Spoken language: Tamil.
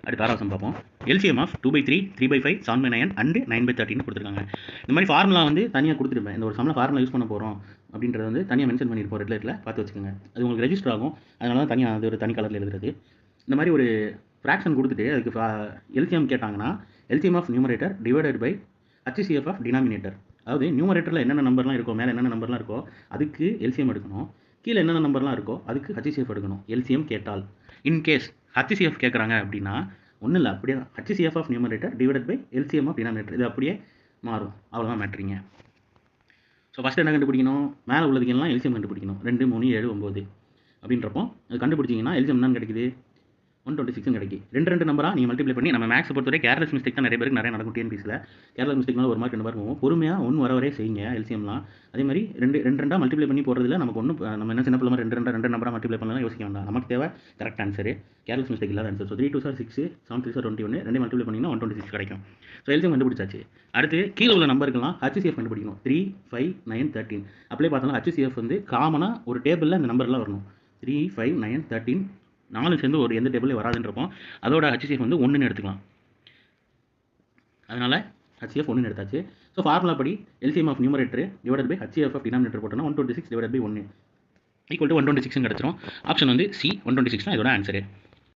அடுத்த ஆறாவது பார்ப்போம். எல்சிஎம் ஆஃப் 2/3, 3/5, 7/9 அண்ட் 9/13 கொடுத்துருக்காங்க. இந்த மாதிரி ஃபார்முலா வந்து தனியாக கொடுத்துருப்பேன். இந்த ஒரு சம்மில் ஃபார்முலா யூஸ் பண்ண போகிறோம் அப்படின்றது வந்து தனியாக மென்ஷன் பண்ணியிருப்போம். ரெட் லைட்டில் பார்த்து வச்சுக்கோங்க. அது உங்களுக்கு ரெஜிஸ்டர் ஆகும். அதனால தான் தனியாக அது ஒரு தனி கலரில் எழுதுறது. இந்த மாதிரி ஒரு ஃப்ராக்ஷன் கொடுத்துட்டு அதுக்கு எல்சிஎம் கேட்டாங்கன்னா LCM of numerator divided by HCF of denominator. அதாவது நியூமரேட்டரில் என்னென்ன நம்பர்லாம் இருக்கோ, மேலே என்னென்ன நம்பர்லாம் இருக்கோ அதுக்கு எல்சிஎம் எடுக்கணும். கீழே என்னென்ன நம்பர்லாம் இருக்கோ அதுக்கு HCF எடுக்கணும். எல்சிஎம் கேட்டால் இன்கேஸ் HCF கேட்குறாங்க அப்படின்னா ஒன்றும் இல்லை, அப்படியே HCF of numerator divided by LCM of denominator, இது அப்படியே மாறும். அவ்வளோதான் மேட்ரிங்க. ஸோ ஃபஸ்ட்டு என்ன கண்டுபிடிக்கணும்? மேலே உள்ளதுக்கெல்லாம் எல்சிஎம் கண்டுபிடிக்கணும். 2, 3, 7, 9 அப்படின்றப்போ அது கண்டுபிடிச்சிங்கன்னா எல்சிஎம் என்னன்னு கிடைக்குது? 126 கிடைக்கும். ரெண்டு நம்பராக நீங்கள் மல்டிப்ளை பண்ணி நம்ம மேக்ஸ் பொறுத்தவரை கேர்லெஸ் மிஸ்டேக் தான் நிறைய பேருக்கு நிறைய நடக்கும். டிஎன்பிஎஸ்சியில் கேர்லெஸ் மிஸ்டேக்னால ஒரு மார்க் 2 மார்க் போகும். பொறுமையாக 1 வர வரை செய்யுங்க எல்சிஎம்லாம். அதே மாதிரி ரெண்டாக மல்டிப்ளை பண்ணி போடுறதுல நமக்கு ஒன்றும் நம்ம என்ன சின்ன பிள்ளை ரெண்டு நம்பராக மல்டிப்ளை பண்ணலாம் யோசிக்க வேண்டாம். நமக்கு தேவை கரெக்ட் ஆன்சரு, கேர்லெஸ் மிஸ்டேக் இல்லாத ஆன்சர். ஸோ 3 2 6, 7 3 21, ரெண்டே மல்டிப்ளை பண்ணிங்கன்னா 126 கிடைக்கும். ஸோ எல்சிஎம் கண்டுபிடிச்சாச்சு. அடுத்து கீழே உள்ள நம்பருக்கெல்லாம் HCF கண்டுபிடிக்கணும். 3, 5, 9, 13 அப்படியே பார்த்தோம்னா HCF வந்து காமனாக ஒரு டேபிளில் இந்த நம்பர்லாம் வரணும். 3, 5, 9, 13 4 சேர்ந்து ஒரு எந்த டேபிளே வராதுன்றப்போம். அதோட HCF வந்து 1ன்னு எடுத்துக்கலாம். அதனால் HCF 1ன்னு எடுத்தாச்சு. ஸோ ஃபார்முலா படி LCM of numerator divided by HCF of denominator போட்டோம்னா 126 டிவைடட் பை 1 ஈக்குவல் டு 126 கிடச்சிரும். ஆப்ஷன் வந்து C 126 தான் இதோட ஆன்சரு.